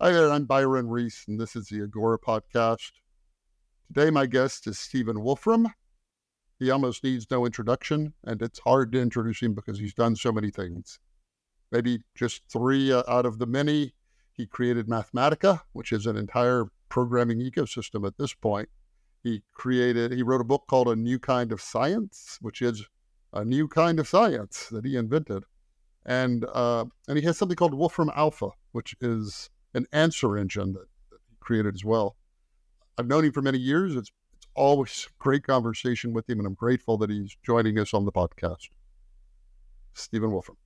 Hi there, I'm Byron Reese, and this is the Agora podcast. Today, my guest is Stephen Wolfram. He almost needs no introduction, and it's hard to introduce him because he's done so many things. Maybe just three out of the many. He created Mathematica, which is an entire programming ecosystem at this point. He wrote a book called A New Kind of Science, which is a new kind of science that he invented. And he has something called Wolfram Alpha, which is an answer engine that he created as well. I've known him for many years. It's always a great conversation with him, and I'm grateful that he's joining us on the podcast. Stephen Wolfram.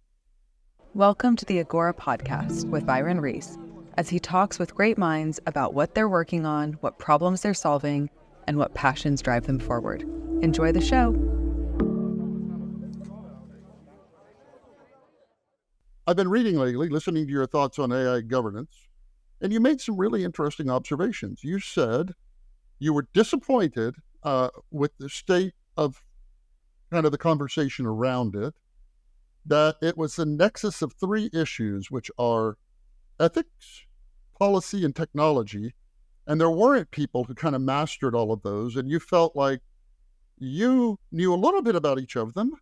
Welcome to the Agora podcast with Byron Reese, as he talks with great minds about what they're working on, what problems they're solving, and what passions drive them forward. Enjoy the show. I've been reading lately, listening to your thoughts on AI governance, and you made some really interesting observations. You said you were disappointed with the state of kind of the conversation around it, that it was a nexus of three issues, which are ethics, policy, and technology, and there weren't people who kind of mastered all of those, and you felt like you knew a little bit about each of them,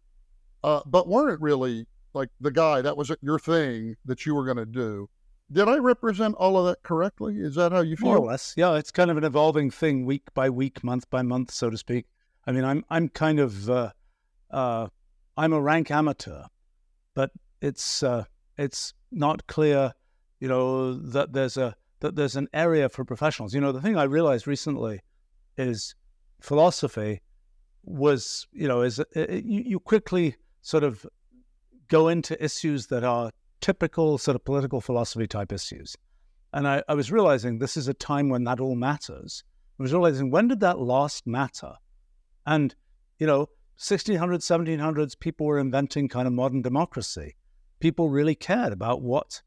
but weren't really like the guy, that wasn't your thing that you were going to do. Did I represent all of that correctly? Is that how you feel? More or less, yeah. It's kind of an evolving thing, week by week, month by month, so to speak. I mean, I'm kind of I'm a rank amateur, but it's not clear, that there's an area for professionals. The thing I realized recently is philosophy was, you quickly sort of go into issues that are typical sort of political philosophy type issues. And I was realizing this is a time when that all matters. I was realizing, when did that last matter? And, 1600s, 1700s, people were inventing kind of modern democracy. People really cared about what,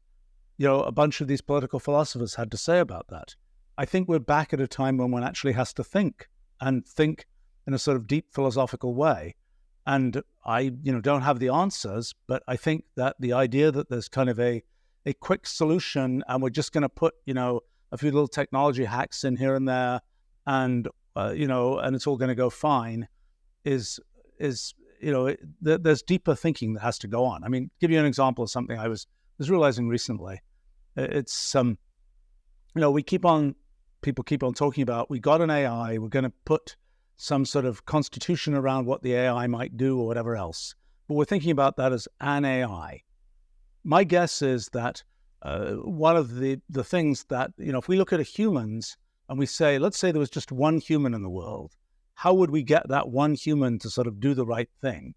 a bunch of these political philosophers had to say about that. I think we're back at a time when one actually has to think, and think in a sort of deep philosophical way. And I, don't have the answers, but I think that the idea that there's kind of a quick solution, and we're just going to put, a few little technology hacks in here and there, and and it's all going to go fine, is there's deeper thinking that has to go on. I mean, give you an example of something I was realizing recently. It's people keep on talking about, we got an AI, we're going to put some sort of constitution around what the AI might do or whatever else. But we're thinking about that as an AI. My guess is that one of the things that, if we look at humans and we say, let's say there was just one human in the world, how would we get that one human to sort of do the right thing?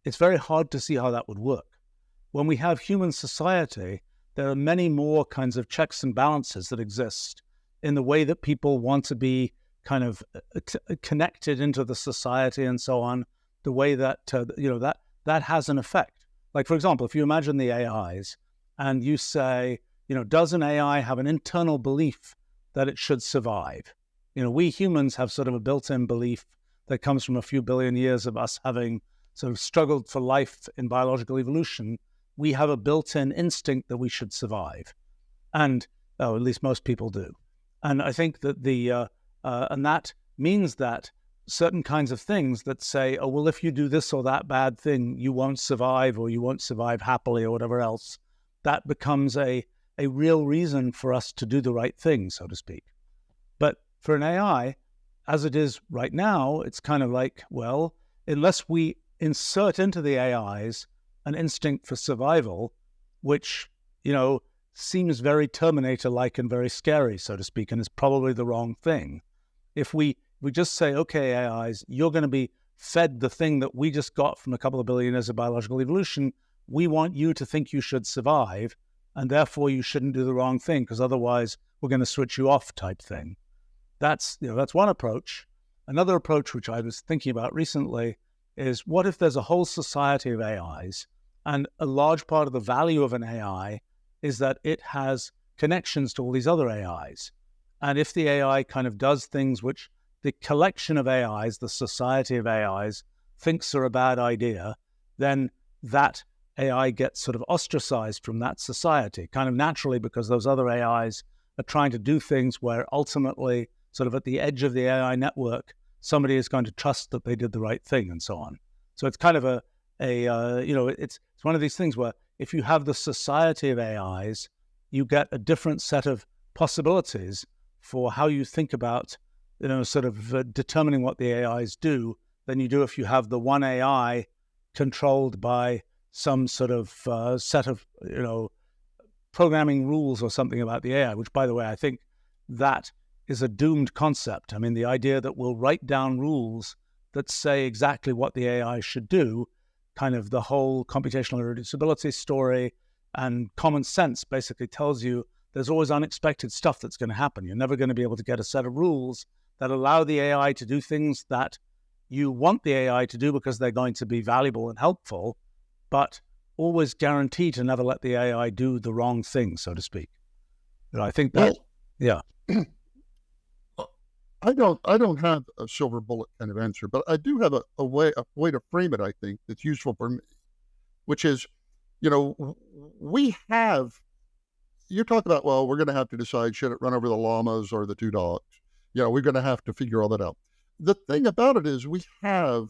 It's very hard to see how that would work. When we have human society, there are many more kinds of checks and balances that exist in the way that people want to be kind of connected into the society and so on, the way that, that has an effect. Like, for example, if you imagine the AIs and you say, does an AI have an internal belief that it should survive? We humans have sort of a built-in belief that comes from a few billion years of us having sort of struggled for life in biological evolution. We have a built-in instinct that we should survive. And, at least most people do. And I think that and that means that certain kinds of things that say, oh, well, if you do this or that bad thing, you won't survive, or you won't survive happily, or whatever else, that becomes a real reason for us to do the right thing, so to speak. But for an AI, as it is right now, it's kind of like, well, unless we insert into the AIs an instinct for survival, which, seems very Terminator-like and very scary, so to speak, and is probably the wrong thing. If we just say, okay, AIs, you're going to be fed the thing that we just got from a couple of billion years of biological evolution, we want you to think you should survive, and therefore you shouldn't do the wrong thing, because otherwise we're going to switch you off type thing. That's one approach. Another approach, which I was thinking about recently, is what if there's a whole society of AIs, and a large part of the value of an AI is that it has connections to all these other AIs. And if the AI kind of does things which the collection of AIs, the society of AIs, thinks are a bad idea, then that AI gets sort of ostracized from that society, kind of naturally, because those other AIs are trying to do things where ultimately, sort of at the edge of the AI network, somebody is going to trust that they did the right thing and so on. So it's kind of it's one of these things where if you have the society of AIs, you get a different set of possibilities for how you think about, sort of determining what the AIs do than you do if you have the one AI controlled by some sort of set of, programming rules or something about the AI, which, by the way, I think that is a doomed concept. I mean, the idea that we'll write down rules that say exactly what the AI should do, kind of the whole computational irreducibility story and common sense basically tells you there's always unexpected stuff that's going to happen. You're never going to be able to get a set of rules that allow the AI to do things that you want the AI to do because they're going to be valuable and helpful, but always guarantee to never let the AI do the wrong thing, so to speak. I think that, yeah. I don't have a silver bullet kind of answer, but I do have a way to frame it, I think, that's useful for me, which is, we have, you talk about, well, we're going to have to decide, should it run over the llamas or the two dogs? We're going to have to figure all that out. The thing about it is we have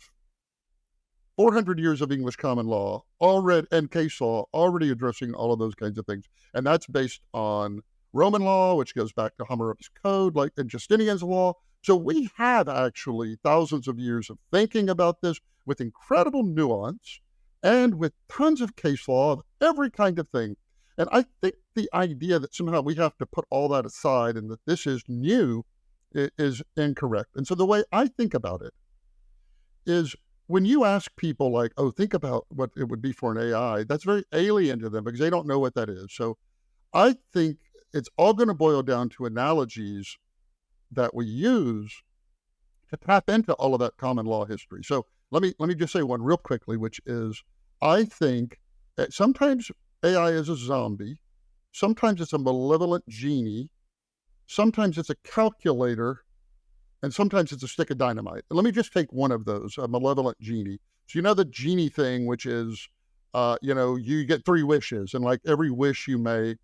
400 years of English common law already and case law already addressing all of those kinds of things. And that's based on Roman law, which goes back to Hammurabi's code, and Justinian's law. So we have actually thousands of years of thinking about this with incredible nuance and with tons of case law of every kind of thing. And I think the idea that somehow we have to put all that aside and that this is new is incorrect. And so the way I think about it is when you ask people like, oh, think about what it would be for an AI, that's very alien to them because they don't know what that is. So I think it's all going to boil down to analogies that we use to tap into all of that common law history. So let me just say one real quickly, which is I think that sometimes AI is a zombie, sometimes it's a malevolent genie, sometimes it's a calculator, and sometimes it's a stick of dynamite. Let me just take one of those, a malevolent genie. So the genie thing, which is, you get 3 wishes, and like every wish you make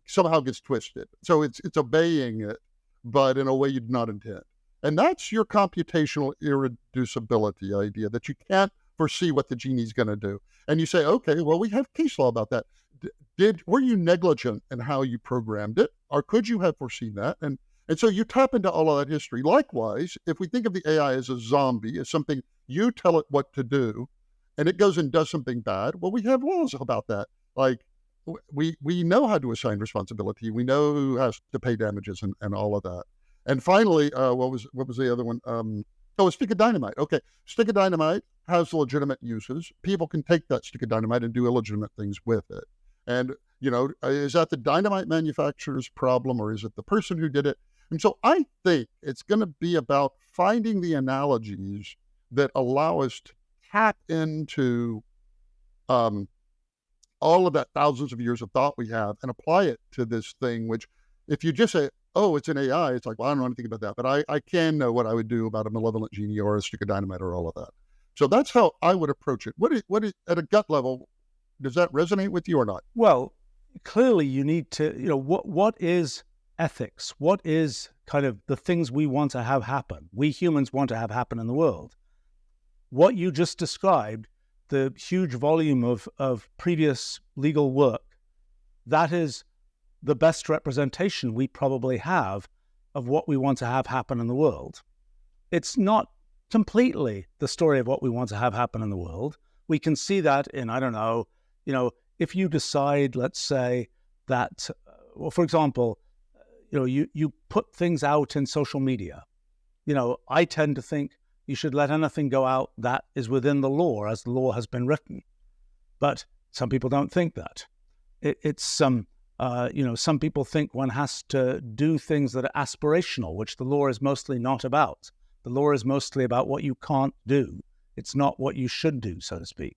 somehow gets twisted. So it's obeying it, but in a way you did not intend. And that's your computational irreducibility idea, that you can't foresee what the genie's going to do. And you say, okay, well, we have case law about that. Were you negligent in how you programmed it, or could you have foreseen that? And so you tap into all of that history. Likewise, if we think of the AI as a zombie, as something you tell it what to do, and it goes and does something bad, well, we have laws about that. Like we know how to assign responsibility. We know who has to pay damages and all of that. And finally, what was the other one? A stick of dynamite. Okay, stick of dynamite has legitimate uses. People can take that stick of dynamite and do illegitimate things with it. And, is that the dynamite manufacturer's problem or is it the person who did it? And so I think it's going to be about finding the analogies that allow us to tap into all of that thousands of years of thought we have and apply it to this thing, which if you just say, oh, it's an AI, it's like, well, I don't know anything about that, but I can know what I would do about a malevolent genie or a stick of dynamite or all of that. So that's how I would approach it. What is at a gut level, does that resonate with you or not? Well, clearly you need to, what is ethics? What is kind of the things we want to have happen? We humans want to have happen in the world. What you just described, the huge volume of previous legal work, that is the best representation we probably have of what we want to have happen in the world. It's not completely the story of what we want to have happen in the world. We can see that in, if you decide, let's say, that, well, for example, you put things out in social media. I tend to think you should let anything go out that is within the law as the law has been written. But some people don't think that. Some people think one has to do things that are aspirational, which the law is mostly not about. The law is mostly about what you can't do. It's not what you should do, so to speak.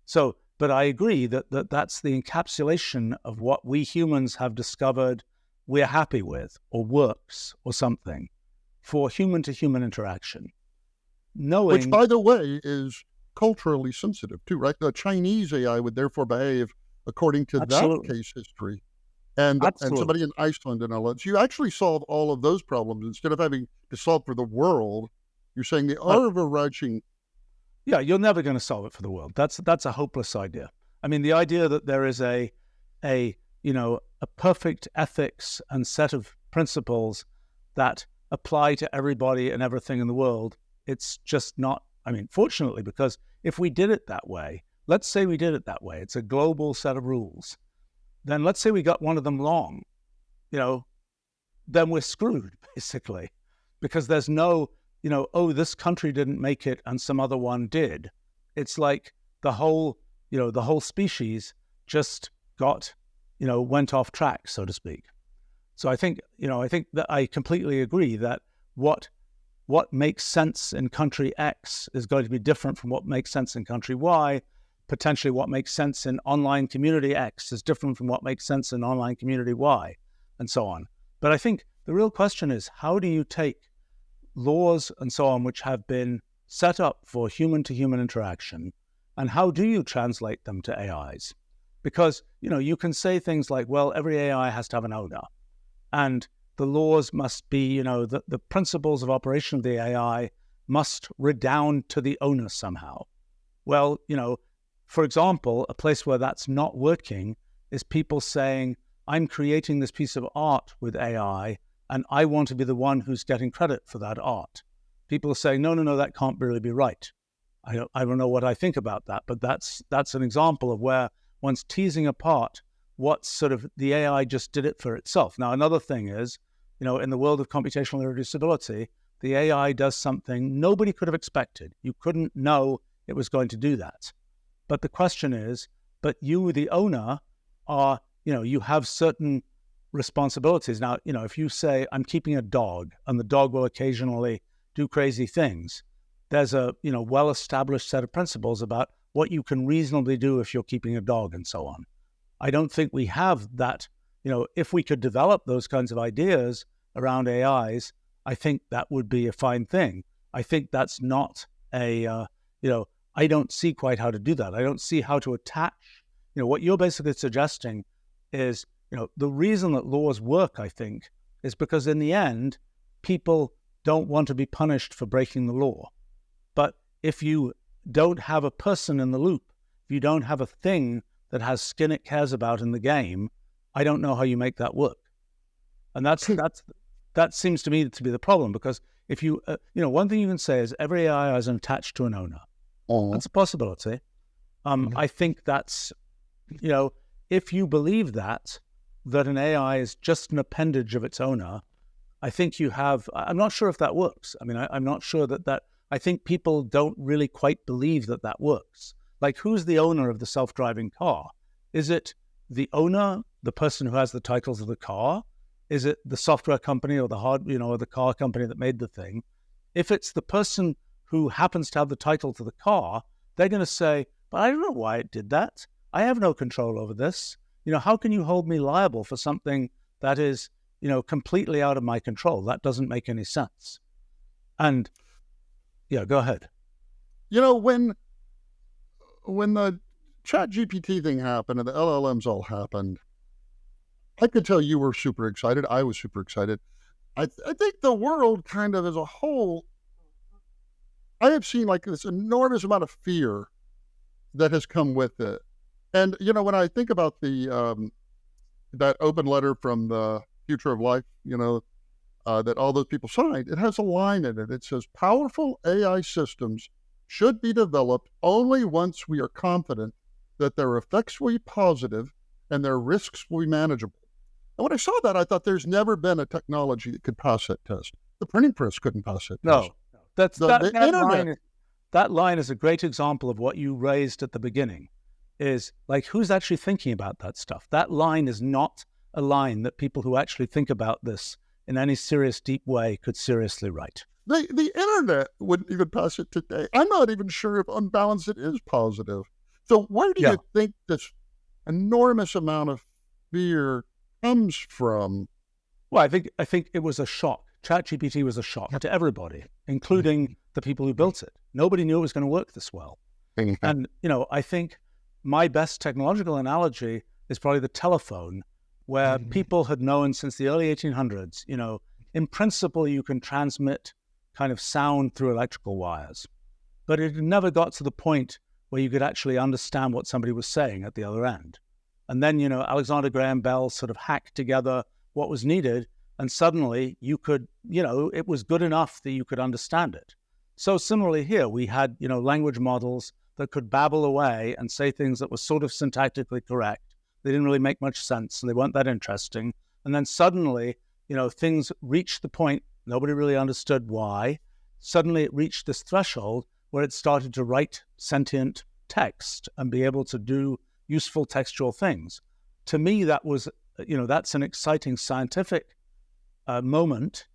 So, but I agree that that's the encapsulation of what we humans have discovered we're happy with, or works, or something, for human-to-human interaction. Which, by the way, is culturally sensitive too, right? The Chinese AI would therefore behave according to Absolutely. that case history. And Absolutely. somebody in Iceland and all that. So you actually solve all of those problems instead of having to solve for the world. You're saying the overarching. Yeah, you're never going to solve it for the world. That's a hopeless idea. I mean, the idea that there is a perfect ethics and set of principles that apply to everybody and everything in the world, it's just not. I mean, fortunately, because if we did it that way, let's say we did it that way, it's a global set of rules. Then let's say we got one of them wrong, then we're screwed, basically, because there's no, this country didn't make it and some other one did. It's like the whole species just got, went off track, so to speak. So I think that I completely agree that what makes sense in country X is going to be different from what makes sense in country Y. Potentially what makes sense in online community X is different from what makes sense in online community Y, and so on. But I think the real question is, how do you take laws and so on, which have been set up for human-to-human interaction, and how do you translate them to AIs? Because, you can say things like, well, every AI has to have an owner, and the laws must be, the principles of operation of the AI must redound to the owner somehow. Well, for example, a place where that's not working is people saying, I'm creating this piece of art with AI, and I want to be the one who's getting credit for that art. People are saying, no, that can't really be right. I don't know what I think about that, but that's an example of where one's teasing apart what sort of the AI just did it for itself. Now, another thing is, in the world of computational irreducibility, the AI does something nobody could have expected. You couldn't know it was going to do that. But the question is, but you, the owner, are, you have certain responsibilities. Now, if you say, I'm keeping a dog, and the dog will occasionally do crazy things, there's a, well-established set of principles about what you can reasonably do if you're keeping a dog and so on. I don't think we have that. If we could develop those kinds of ideas around AIs, I think that would be a fine thing. I think that's not I don't see quite how to do that. I don't see how to attach, what you're basically suggesting is, the reason that laws work, I think, is because in the end, people don't want to be punished for breaking the law. But if you don't have a person in the loop, if you don't have a thing that has skin it cares about in the game, I don't know how you make that work. And that seems to me to be the problem, because if you, one thing you can say is every AI is attached to an owner. That's a possibility. I think that's, if you believe that an AI is just an appendage of its owner, I think you have, I'm not sure if that works. I mean, I'm not sure that, I think people don't really quite believe that works. Like, who's the owner of the self-driving car? Is it the owner, the person who has the titles of the car? Is it the software company or or the car company that made the thing? If it's the person who happens to have the title to the car, they're going to say, but I don't know why it did that. I have no control over this. How can you hold me liable for something that is, completely out of my control? That doesn't make any sense. And yeah, go ahead. When the ChatGPT thing happened and the LLMs all happened, I could tell you were super excited. I was super excited. I think the world kind of as a whole, I have seen like this enormous amount of fear that has come with it. And, when I think about the that open letter from the Future of Life, that all those people signed, it has a line in it. It says, powerful AI systems should be developed only once we are confident that their effects will be positive and their risks will be manageable. And when I saw that, I thought there's never been a technology that could pass that test. The printing press couldn't pass that test. No, that line is a great example of what you raised at the beginning, is like, who's actually thinking about that stuff? That line is not a line that people who actually think about this in any serious, deep way could seriously write. The internet wouldn't even pass it today. I'm not even sure if on balance it is positive. So where do you think this enormous amount of fear comes from? Well, I think it was a shock. ChatGPT was a shock to everybody, including the people who built it. Nobody knew it was going to work this well. And, I think my best technological analogy is probably the telephone, where people had known since the early 1800s, in principle, you can transmit kind of sound through electrical wires, but it never got to the point where you could actually understand what somebody was saying at the other end. And then, Alexander Graham Bell sort of hacked together what was needed, and suddenly you could, it was good enough that you could understand it. So similarly here, we had, language models that could babble away and say things that were sort of syntactically correct. They didn't really make much sense, and they weren't that interesting. And then suddenly, things reached the point, nobody really understood why. Suddenly it reached this threshold where it started to write sentient text and be able to do useful textual things. To me, that was, that's an exciting scientific moment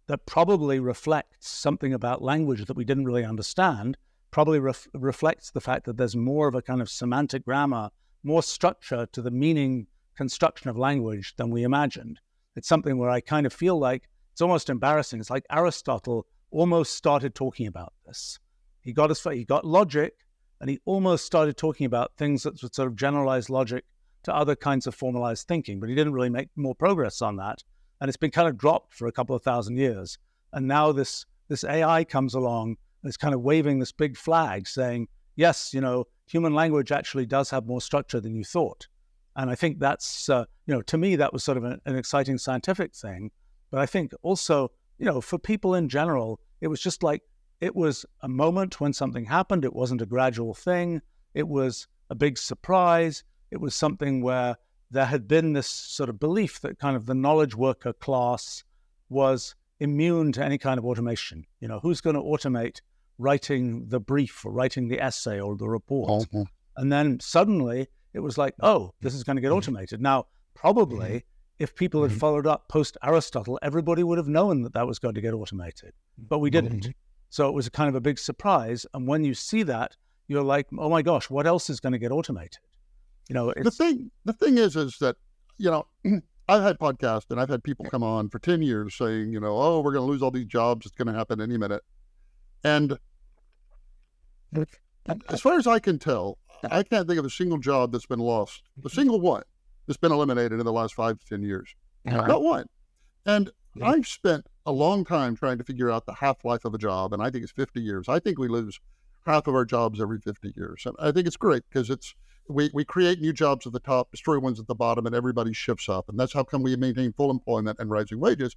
that probably reflects something about language that we didn't really understand, probably reflects the fact that there's more of a kind of semantic grammar, more structure to the meaning construction of language than we imagined. It's something where I kind of feel like it's almost embarrassing. It's like Aristotle almost started talking about this. He got logic, and he almost started talking about things that would sort of generalize logic to other kinds of formalized thinking, but he didn't really make more progress on that. And it's been kind of dropped for a couple of thousand years. And now this AI comes along and it's kind of waving this big flag saying, yes, human language actually does have more structure than you thought. And I think that's, to me, that was sort of an exciting scientific thing. But I think also, for people in general, it was just like, it was a moment when something happened. It wasn't a gradual thing. It was a big surprise. It was something where there had been this sort of belief that kind of the knowledge worker class was immune to any kind of automation. Who's going to automate writing the brief or writing the essay or the report? Mhm. And then suddenly it was like, oh, this is going to get automated. Now, probably if people had followed up post-Aristotle, everybody would have known that that was going to get automated, but we didn't. So it was a kind of a big surprise. And when you see that, you're like, oh my gosh, what else is going to get automated? The thing is that, I've had podcasts and I've had people come on for 10 years saying, oh, we're going to lose all these jobs. It's going to happen any minute. And as far as I can tell, I can't think of a single job that's been lost, a single one that's been eliminated in the last 5 to 10 years. Not one. And I've spent a long time trying to figure out the half-life of a job, and I think it's 50 years. I think we lose half of our jobs every 50 years. And I think it's great because we create new jobs at the top, destroy ones at the bottom, and everybody shifts up. And that's how come we maintain full employment and rising wages.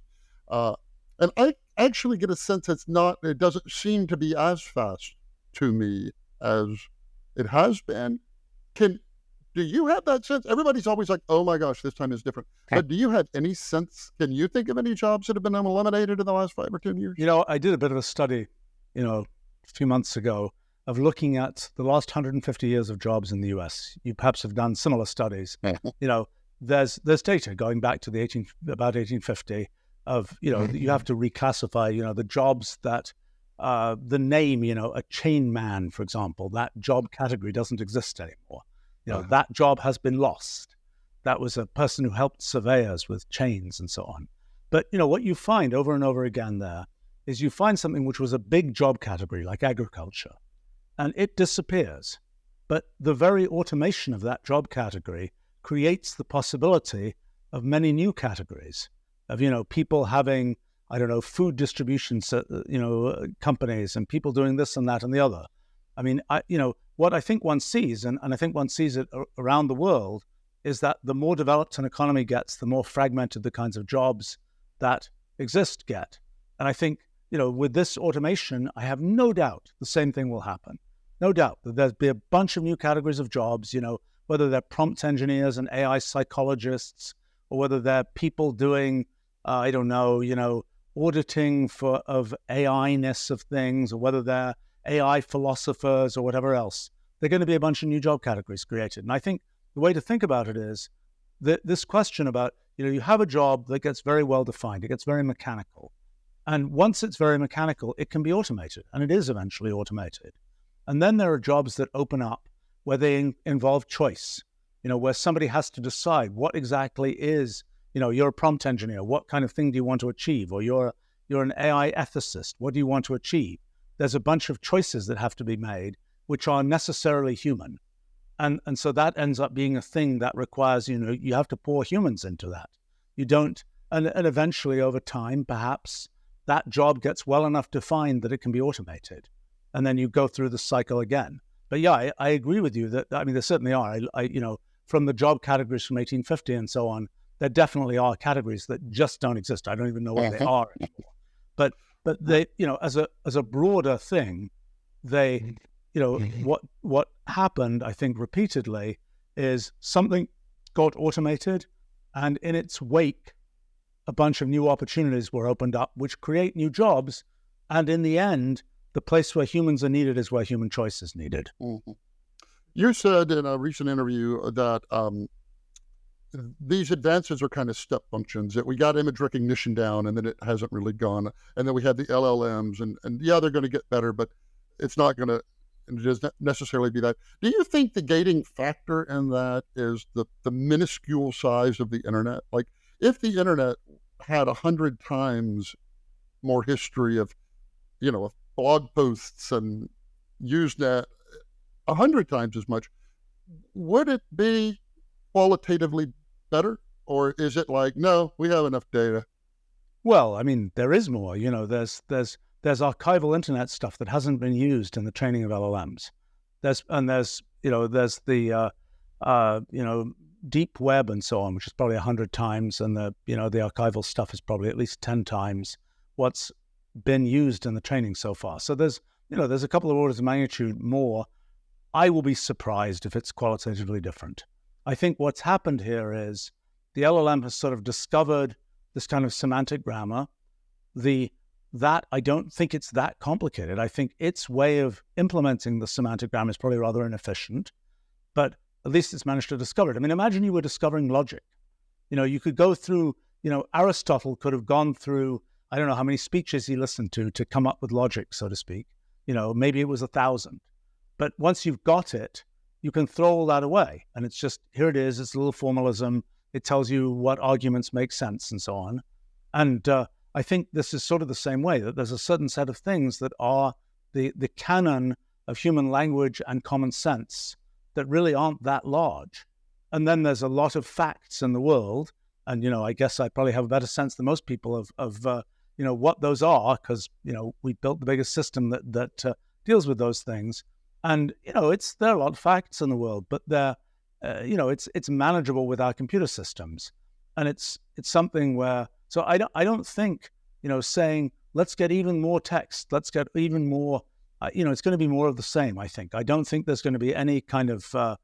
And I actually get a sense it doesn't seem to be as fast to me as it has been. Do you have that sense? Everybody's always like, oh my gosh, this time is different. But do you have any sense? Can you think of any jobs that have been eliminated in the last 5 or 10 years? I did a bit of a study, a few months ago of looking at the last 150 years of jobs in the US. You perhaps have done similar studies. There's data going back to about 1850 of, you have to reclassify, the jobs that the name, a chain man, for example, that job category doesn't exist anymore. That job has been lost. That was a person who helped surveyors with chains and so on. But, what you find over and over again there is you find something which was a big job category like agriculture, and it disappears. But the very automation of that job category creates the possibility of many new categories of, people having, food distribution, companies and people doing this and that and the other. I mean, what I think one sees, and I think one sees it around the world, is that the more developed an economy gets, the more fragmented the kinds of jobs that exist get. And I think, with this automation, I have no doubt the same thing will happen. No doubt that there'll be a bunch of new categories of jobs, whether they're prompt engineers and AI psychologists, or whether they're people doing, auditing of AI-ness of things, or whether they're AI philosophers or whatever else. There are going to be a bunch of new job categories created. And I think the way to think about it is that this question about, you have a job that gets very well defined, it gets very mechanical. And once it's very mechanical, it can be automated, and it is eventually automated. And then there are jobs that open up where they involve choice, where somebody has to decide what exactly is, you're a prompt engineer, what kind of thing do you want to achieve? Or you're an AI ethicist, what do you want to achieve? There's a bunch of choices that have to be made which are necessarily human. And so that ends up being a thing that requires, you have to pour humans into that. You don't, and eventually over time, perhaps that job gets well enough defined that it can be automated. And then you go through the cycle again. But yeah, I agree with you that, there certainly are. From the job categories from 1850 and so on, there definitely are categories that just don't exist. I don't even know what they are anymore. But they, as a broader thing, they, what happened, I think, repeatedly is something got automated, and in its wake, a bunch of new opportunities were opened up, which create new jobs. And in the end, the place where humans are needed is where human choice is needed. Mm-hmm. You said in a recent interview that these advances are kind of step functions, that we got image recognition down and then it hasn't really gone. And then we had the LLMs and yeah, they're going to get better, but it's not going to doesn't necessarily be that. Do you think the gating factor in that is the minuscule size of the internet? Like if the internet had 100 times more history of, of blog posts and Usenet, 100 times as much, would it be qualitatively better? Or is it like, no, we have enough data? Well, there is more. There's archival internet stuff that hasn't been used in the training of LLMs. There's the deep web and so on, which is probably 100 times, and the archival stuff is probably at least 10 times what's been used in the training so far. So there's a couple of orders of magnitude more. I will be surprised if it's qualitatively different. I think what's happened here is the LLM has sort of discovered this kind of semantic grammar. That I don't think it's that complicated. I think its way of implementing the semantic grammar is probably rather inefficient, but at least it's managed to discover it. Imagine you were discovering logic. You could go through, Aristotle could have gone through, I don't know how many speeches he listened to come up with logic, so to speak. Maybe it was 1,000. But once you've got it, you can throw all that away. And it's just, here it is, it's a little formalism. It tells you what arguments make sense and so on. And I think this is sort of the same way, that there's a certain set of things that are the canon of human language and common sense that really aren't that large. And then there's a lot of facts in the world. And, I guess I probably have a better sense than most people of what those are, because, we built the biggest system that deals with those things. And, there are a lot of facts in the world, but they're, it's manageable with our computer systems. And it's something where, so I don't think, saying, let's get even more text, let's get even more, it's going to be more of the same, I think. I don't think there's going to be any kind of,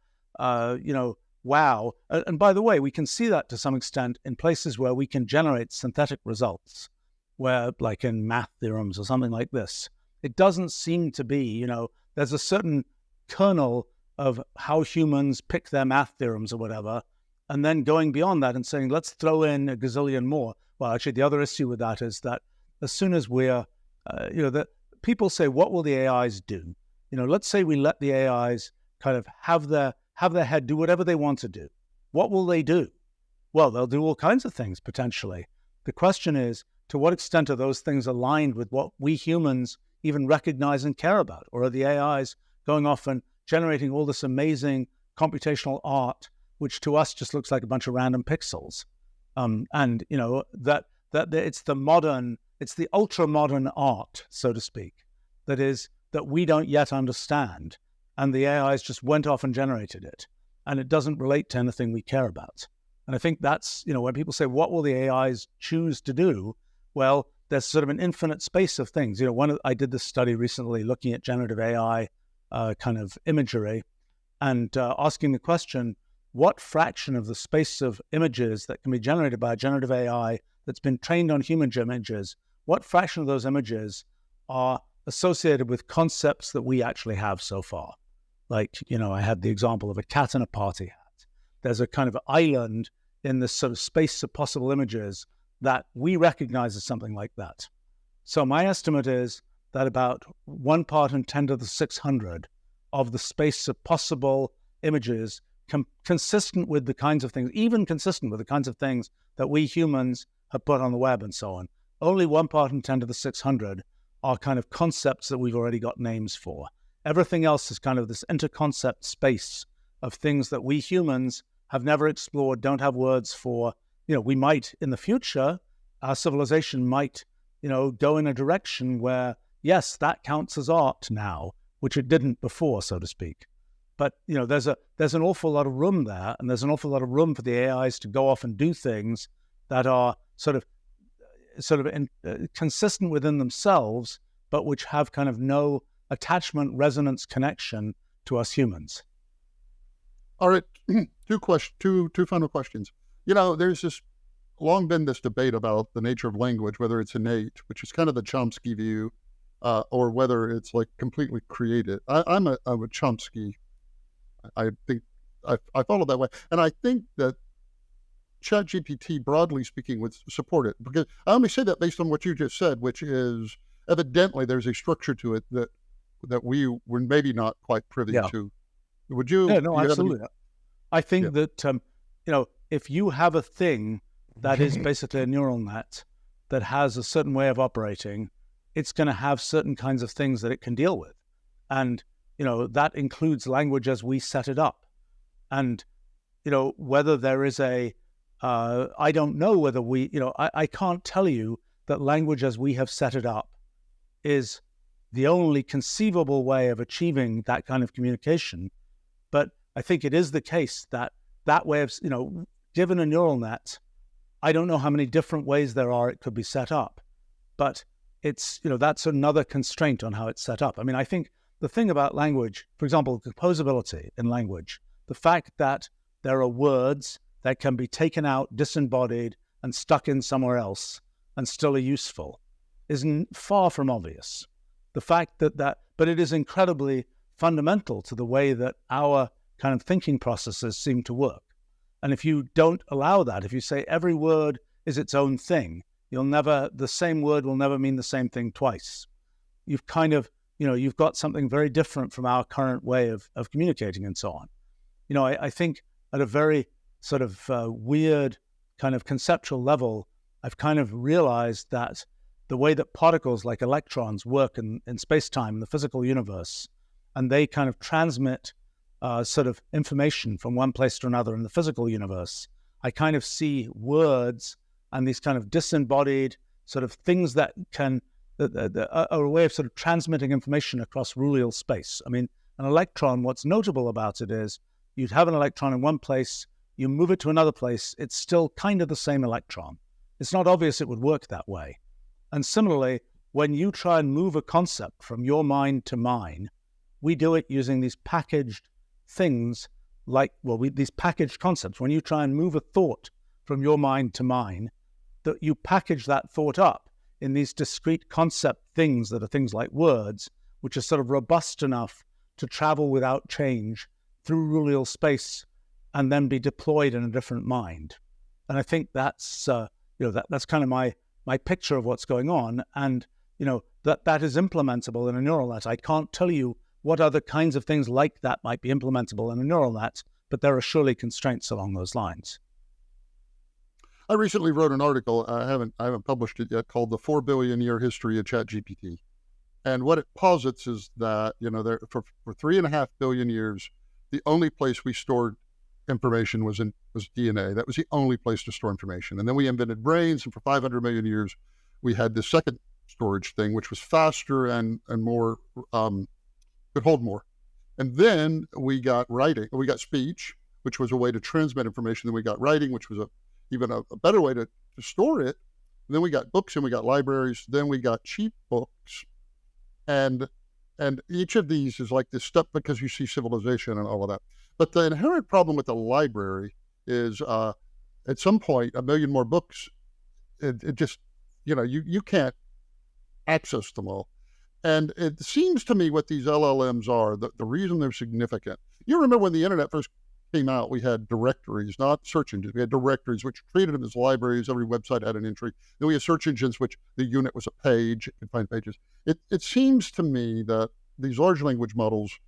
wow. And by the way, we can see that to some extent in places where we can generate synthetic results, where like in math theorems or something like this. It doesn't seem to be, there's a certain kernel of how humans pick their math theorems or whatever, and then going beyond that and saying, let's throw in a gazillion more. Well, actually, the other issue with that is that as soon as we're, that people say, what will the AIs do? Let's say we let the AIs kind of have their head do whatever they want to do. What will they do? Well, they'll do all kinds of things, potentially. The question is, to what extent are those things aligned with what we humans even recognize and care about? Or are the AIs going off and generating all this amazing computational art, which to us just looks like a bunch of random pixels? And that it's the ultra modern art, so to speak, that we don't yet understand, and the AIs just went off and generated it, and it doesn't relate to anything we care about. And I think that's, when people say, what will the AIs choose to do? Well, there's sort of an infinite space of things. I did this study recently looking at generative AI kind of imagery, and asking the question, what fraction of the space of images that can be generated by a generative AI that's been trained on human images, what fraction of those images are associated with concepts that we actually have so far? Like, I had the example of a cat in a party hat. There's a kind of island in this sort of space of possible images that we recognize as something like that. So my estimate is that about 1 part in 10 to the 600 of the space of possible images consistent with the kinds of things, even consistent with the kinds of things that we humans have put on the web and so on. Only 1 part in 10 to the 600 are kind of concepts that we've already got names for. Everything else is kind of this interconcept space of things that we humans have never explored, don't have words for. We might in the future, our civilization might, go in a direction where, yes, that counts as art now, which it didn't before, so to speak. But, there's an awful lot of room there, and there's an awful lot of room for the AIs to go off and do things that are sort of consistent within themselves, but which have kind of no attachment resonance connection to us humans. All right, two final questions. There's long been this debate about the nature of language, whether it's innate, which is kind of the Chomsky view, or whether it's like completely created. I'm a Chomsky. I think I follow that way, and I think that ChatGPT, broadly speaking, would support it, because I only say that based on what you just said, which is evidently there's a structure to it that we were maybe not quite privy to. Would you? Yeah, no, absolutely. I think that if you have a thing that is basically a neural net that has a certain way of operating, it's going to have certain kinds of things that it can deal with, and that includes language as we set it up, and whether there is I don't know whether I can't tell you that language as we have set it up is the only conceivable way of achieving that kind of communication. But I think it is the case that way of, given a neural net, I don't know how many different ways there are it could be set up, but it's, that's another constraint on how it's set up. I mean, I think the thing about language, for example, composability in language, the fact that there are words that can be taken out, disembodied, and stuck in somewhere else and still are useful is far from obvious. The fact but it is incredibly fundamental to the way that our kind of thinking processes seem to work. And if you don't allow that, if you say every word is its own thing, the same word will never mean the same thing twice. You've kind of, you've got something very different from our current way of communicating and so on. I think at a very sort of weird kind of conceptual level, I've kind of realized that the way that particles like electrons work in space-time, in the physical universe, and they kind of transmit sort of information from one place to another in the physical universe, I kind of see words and these kind of disembodied sort of things that are a way of sort of transmitting information across rulal space. I mean, an electron, what's notable about it is you'd have an electron in one place, you move it to another place, it's still kind of the same electron. It's not obvious it would work that way. And similarly, when you try and move a concept from your mind to mine, we do it using these packaged things these packaged concepts. When you try and move a thought from your mind to mine, that you package that thought up in these discrete concept things that are things like words, which are sort of robust enough to travel without change through rulal space and then be deployed in a different mind. And I think that's that's kind of my picture of what's going on, and that is implementable in a neural net. I can't tell you what other kinds of things like that might be implementable in a neural net, but there are surely constraints along those lines. I recently wrote an article, I haven't published it yet, called "The 4 Billion Year History of ChatGPT," and what it posits is that there for 3.5 billion years, the only place we stored information was DNA. That was the only place to store information. And then we invented brains, and for 500 million years, we had this second storage thing, which was faster and more, could hold more. And then we got writing, we got speech, which was a way to transmit information. Then we got writing, which was even a better way to store it. And then we got books and we got libraries. Then we got cheap books. And each of these is like this step because you see civilization and all of that. But the inherent problem with the library is at some point, a million more books, it just, you can't access them all. And it seems to me what these LLMs are, the reason they're significant. You remember when the internet first came out, we had directories, not search engines. We had directories, which treated them as libraries. Every website had an entry. Then we had search engines, which the unit was a page. It could find pages. It seems to me that these large language models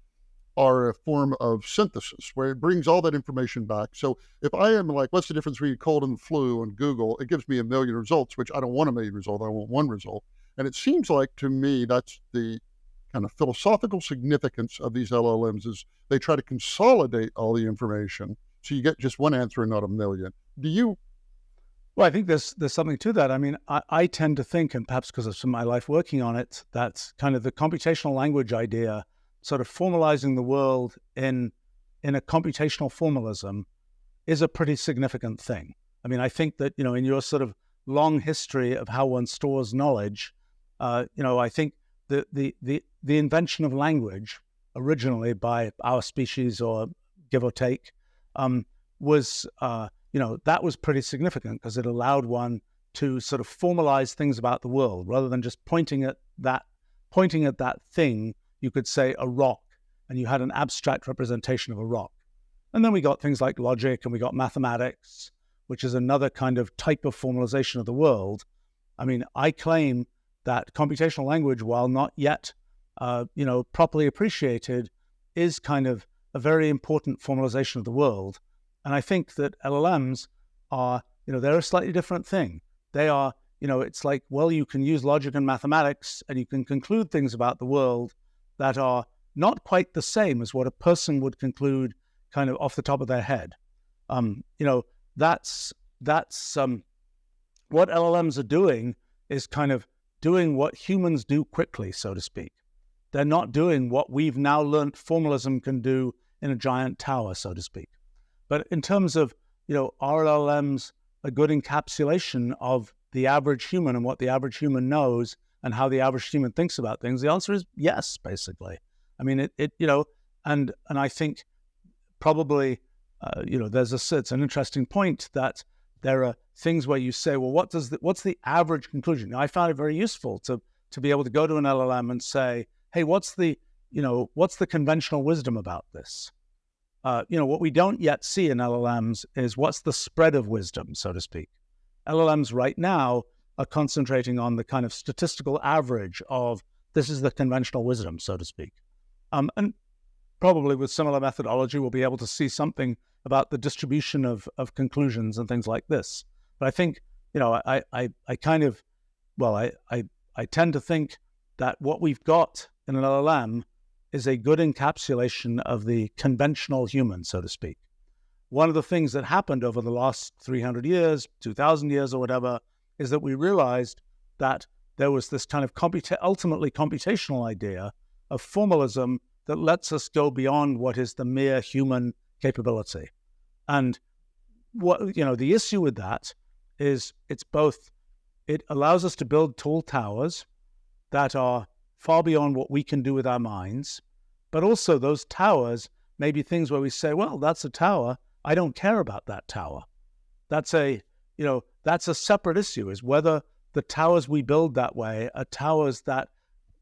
are a form of synthesis where it brings all that information back. So if I am like, what's the difference between cold and the flu on Google, it gives me a million results, which I don't want a million results. I want one result. And it seems like to me, that's the kind of philosophical significance of these LLMs is they try to consolidate all the information so you get just one answer and not a million. Do you? Well, I think there's something to that. I mean, I tend to think, and perhaps because of some of my life working on it, that kind of the computational language idea, sort of formalizing the world in a computational formalism, is a pretty significant thing. I mean, I think that, in your sort of long history of how one stores knowledge, I think the invention of language originally by our species, or give or take, was that was pretty significant because it allowed one to sort of formalize things about the world rather than just pointing at that thing. You could say a rock, and you had an abstract representation of a rock. And then we got things like logic, and we got mathematics, which is another kind of type of formalization of the world. I mean, I claim that computational language, while not yet, properly appreciated, is kind of a very important formalization of the world. And I think that LLMs are, they're a slightly different thing. They are, it's like, well, you can use logic and mathematics, and you can conclude things about the world that are not quite the same as what a person would conclude kind of off the top of their head. That's what LLMs are doing, is kind of doing what humans do quickly, so to speak. They're not doing what we've now learned formalism can do in a giant tower, so to speak. But in terms of, are LLMs a good encapsulation of the average human and what the average human knows and how the average human thinks about things? The answer is yes, basically. I mean, and I think probably, it's an interesting point that there are things where you say, well, what's the average conclusion? I found it very useful to be able to go to an LLM and say, hey, what's the conventional wisdom about this? What we don't yet see in LLMs is what's the spread of wisdom, so to speak. LLMs right now are concentrating on the kind of statistical average of this is the conventional wisdom, so to speak. And probably with similar methodology, we'll be able to see something about the distribution of conclusions and things like this. But I think, I tend to think that what we've got in an LLM is a good encapsulation of the conventional human, so to speak. One of the things that happened over the last 300 years, 2,000 years or whatever, is that we realized that there was this kind of ultimately computational idea of formalism that lets us go beyond what is the mere human capability. And what, the issue with that is it allows us to build tall towers that are far beyond what we can do with our minds, but also those towers may be things where we say, well, that's a tower. I don't care about that tower. That's a separate issue, is whether the towers we build that way are towers that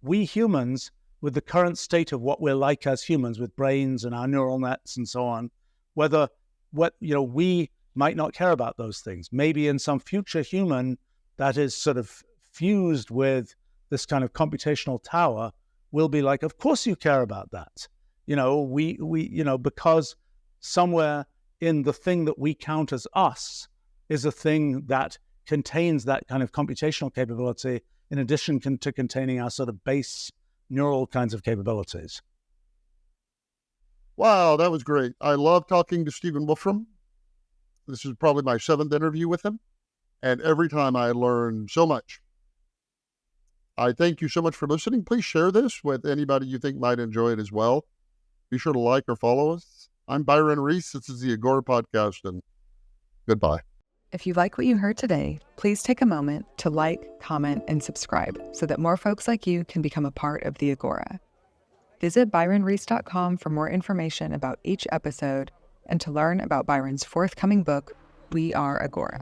we humans, with the current state of what we're like as humans, with brains and our neural nets and so on, we might not care about those things. Maybe in some future human that is sort of fused with this kind of computational tower, we'll be like, of course you care about that. Because somewhere in the thing that we count as us is a thing that contains that kind of computational capability in addition to containing our sort of base neural kinds of capabilities. Wow, that was great. I love talking to Stephen Wolfram. This is probably my 7th interview with him, and every time I learn so much. I thank you so much for listening. Please share this with anybody you think might enjoy it as well. Be sure to like or follow us. I'm Byron Reese. This is the Agora Podcast, and goodbye. If you like what you heard today, please take a moment to like, comment, and subscribe so that more folks like you can become a part of the Agora. Visit byronreese.com for more information about each episode and to learn about Byron's forthcoming book, We Are Agora.